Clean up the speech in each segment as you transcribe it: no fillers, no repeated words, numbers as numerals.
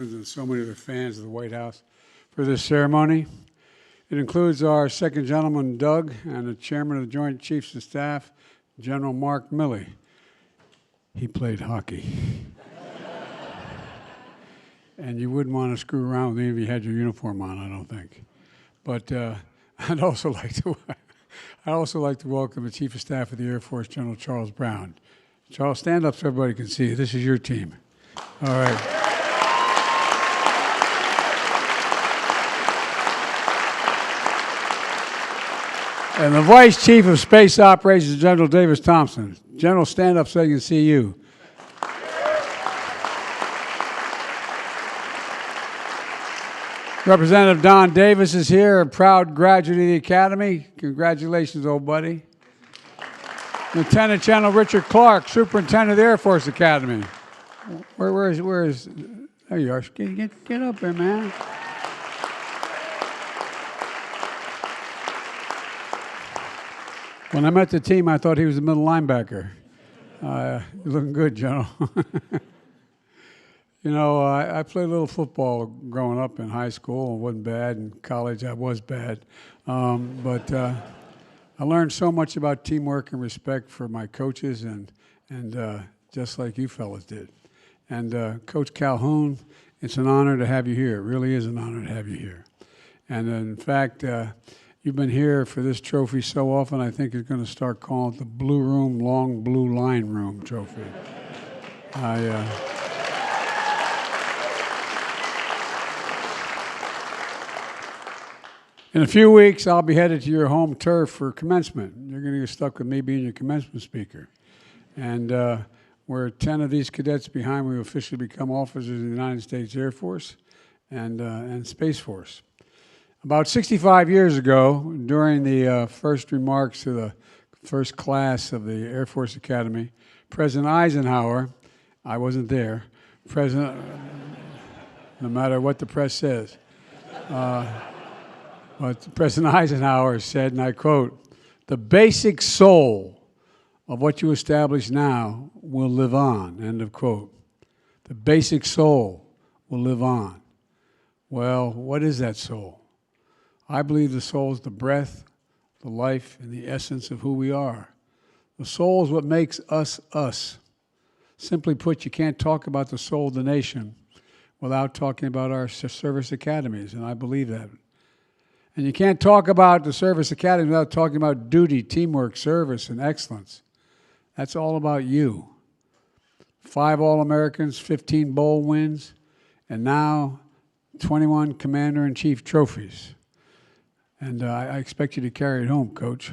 And so many of the fans of the White House for this ceremony. It includes our second gentleman, Doug, and the chairman of the Joint Chiefs of Staff, General Mark Milley. He played hockey. And you wouldn't want to screw around with him if you had your uniform on, I don't think. But I'd also like to welcome the Chief of Staff of the Air Force, General Charles Brown. Charles, stand up so everybody can see you. This is your team. All right. And the Vice Chief of Space Operations, General Davis Thompson. General, stand up so they can see you. Representative Don Davis is here, a proud graduate of the Academy. Congratulations, old buddy. Lieutenant General Richard Clark, Superintendent of the Air Force Academy. Where is, there you are. Get up there, man. When I met the team, I thought he was a middle linebacker. You're looking good, General. You know, I played a little football growing up in high school. It wasn't bad. In college, I was bad. But I learned so much about teamwork and respect for my coaches, and just like you fellas did. And Coach Calhoun, it's an honor to have you here. It really is an honor to have you here. And in fact, you've been here for this trophy so often, I think you're going to start calling it the Blue Room, Long Blue Line Room trophy. In a few weeks, I'll be headed to your home turf for commencement. You're going to get stuck with me being your commencement speaker. And we're 10 of these cadets behind. We officially become officers of the United States Air Force and Space Force. About 65 years ago, during the first remarks to the first class of the Air Force Academy, President Eisenhower, I wasn't there, no matter what the press says, but President Eisenhower said, and I quote, "The basic soul of what you establish now will live on," end of quote. The basic soul will live on. Well, what is that soul? I believe the soul is the breath, the life, and the essence of who we are. The soul is what makes us us. Simply put, you can't talk about the soul of the nation without talking about our service academies, and I believe that. And you can't talk about the service academy without talking about duty, teamwork, service, and excellence. That's all about you. 5 All-Americans, 15 bowl wins, and now 21 Commander-in-Chief trophies. And I expect you to carry it home, Coach.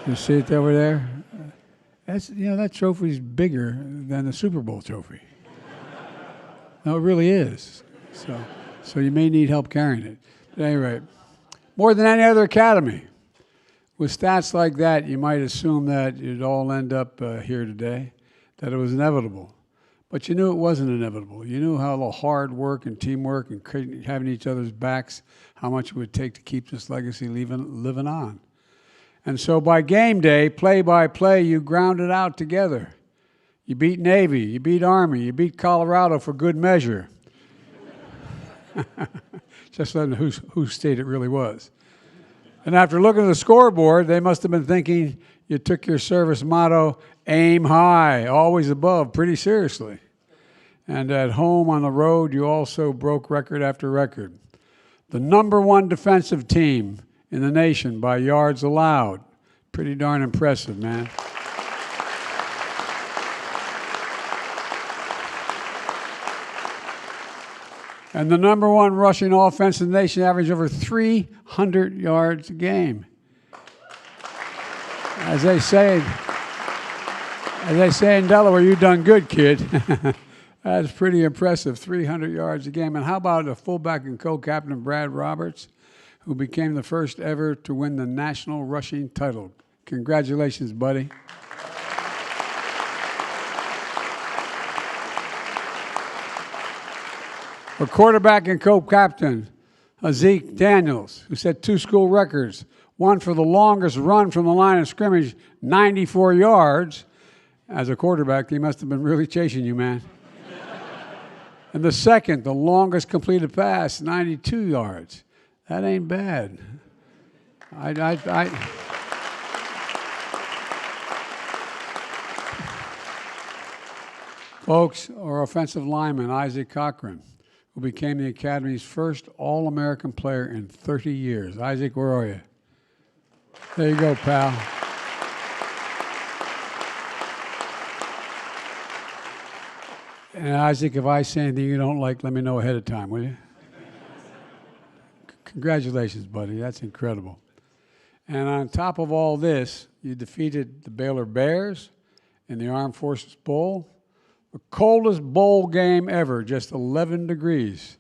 You see it over there? That trophy's bigger than the Super Bowl trophy. No, it really is. So you may need help carrying it. At any rate, more than any other academy. With stats like that, you might assume that you'd all end up here today, that it was inevitable. But you knew it wasn't inevitable. You knew how the hard work and teamwork and having each other's backs, how much it would take to keep this legacy living on. And so by game day, play by play, you ground it out together. You beat Navy, you beat Army, you beat Colorado for good measure. Just letting whose state it really was. And after looking at the scoreboard, they must have been thinking you took your service motto, aim high, always above, pretty seriously. And at home on the road, you also broke record after record. The #1 defensive team in the nation by yards allowed. Pretty darn impressive, man. And the #1 rushing offense in the nation averaged over 300 yards a game. As they say in Delaware, you done good, kid. That's pretty impressive, 300 yards a game. And how about the fullback and co-captain Brad Roberts, who became the first ever to win the national rushing title? Congratulations, buddy. A quarterback and co-captain, Zeke Daniels, who set 2 school records, one for the longest run from the line of scrimmage, 94 yards. As a quarterback, he must have been really chasing you, man. And the second, the longest completed pass, 92 yards. That ain't bad. Folks, our offensive lineman, Isaac Cochran, who became the Academy's first All-American player in 30 years. Isaac, where are you? There you go, pal. And Isaac, if I say anything you don't like, let me know ahead of time, will you? Congratulations, buddy. That's incredible. And on top of all this, you defeated the Baylor Bears in the Armed Forces Bowl, the coldest bowl game ever, just 11 degrees.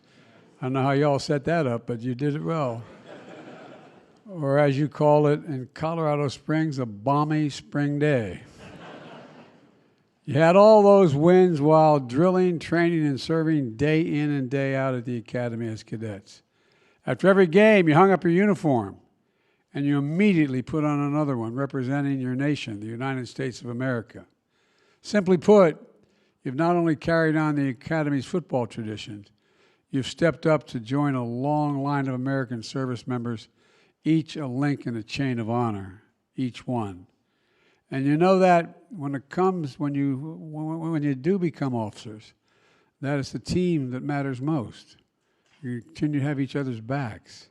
I don't know how y'all set that up, but you did it well. Or as you call it in Colorado Springs, a balmy spring day. You had all those wins while drilling, training, and serving day in and day out at the Academy as cadets. After every game, you hung up your uniform, and you immediately put on another one representing your nation, the United States of America. Simply put, you've not only carried on the Academy's football traditions, you've stepped up to join a long line of American service members, each a link in a chain of honor, each one. And you know that when you do become officers, that it's the team that matters most. You continue to have each other's backs.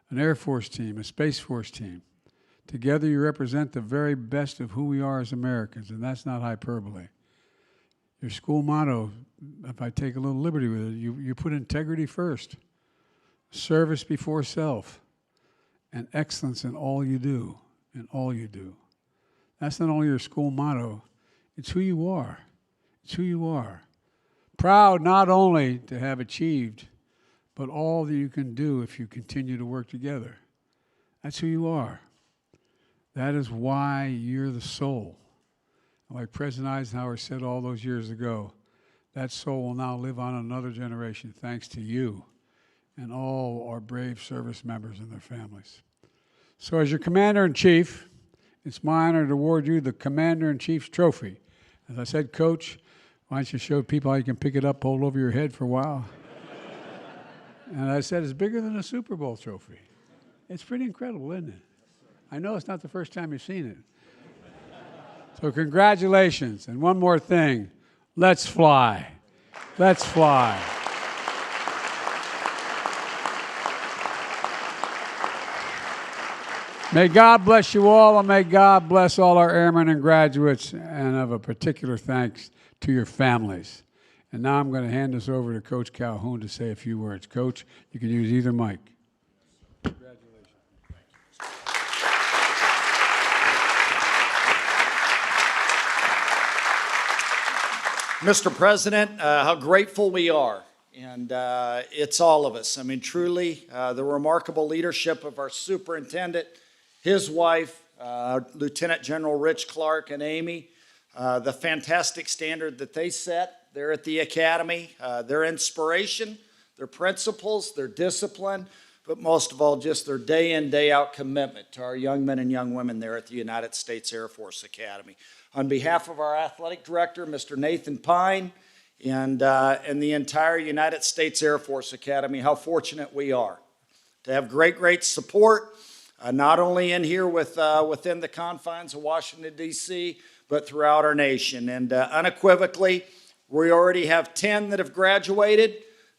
An Air Force team, a Space Force team. Together you represent the very best of who we are as Americans, and that's not hyperbole. Your school motto, if I take a little liberty with it, you put integrity first, service before self, and excellence in all you do, That's not only your school motto, it's who you are. It's who you are. Proud not only to have achieved, but all that you can do if you continue to work together. That's who you are. That is why you're the soul. Like President Eisenhower said all those years ago, that soul will now live on another generation thanks to you and all our brave service members and their families. So as your Commander-in-Chief, it's my honor to award you the Commander-in-Chief's Trophy. As I said, Coach, why don't you show people how you can pick it up, hold it over your head for a while? And I said, it's bigger than a Super Bowl trophy. It's pretty incredible, isn't it? I know it's not the first time you've seen it. So congratulations. And one more thing, let's fly. Let's fly. May God bless you all, and may God bless all our airmen and graduates, and of a particular thanks to your families. And now I'm going to hand this over to Coach Calhoun to say a few words. Coach, you can use either mic. Congratulations. Mr. President, how grateful we are. And it's all of us. I mean, truly, the remarkable leadership of our superintendent, his wife, Lieutenant General Rich Clark and Amy, the fantastic standard that they set there at the Academy, their inspiration, their principles, their discipline, but most of all, just their day in, day out commitment to our young men and young women there at the United States Air Force Academy. On behalf of our athletic director, Mr. Nathan Pine, and the entire United States Air Force Academy, how fortunate we are to have great support, not only in here within the confines of Washington, D.C., but throughout our nation. And unequivocally, we already have 10 that have graduated,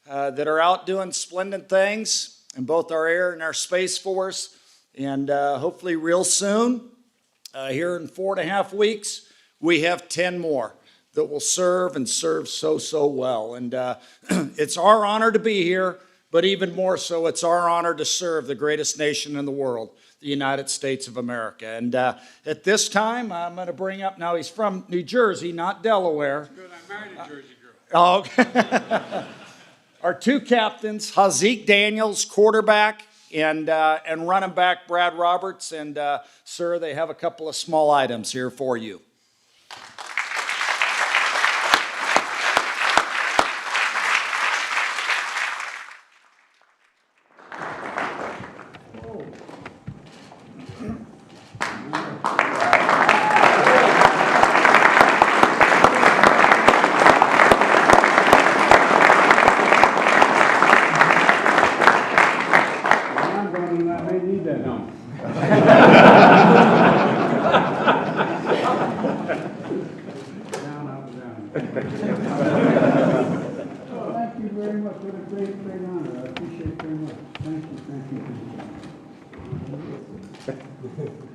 that are out doing splendid things in both our Air and our Space Force. And hopefully real soon, here in 4.5 weeks, we have 10 more that will serve and serve so well. And it's our honor to be here, but even more so, it's our honor to serve the greatest nation in the world, the United States of America. And at this time, I'm going to bring up, now he's from New Jersey, not Delaware. That's good, I married a Jersey girl. Oh, okay. Our two captains, Hazik Daniels, quarterback, and running back Brad Roberts. And sir, they have a couple of small items here for you. Thank you very much. What a great honor. I appreciate it very much. Thank you.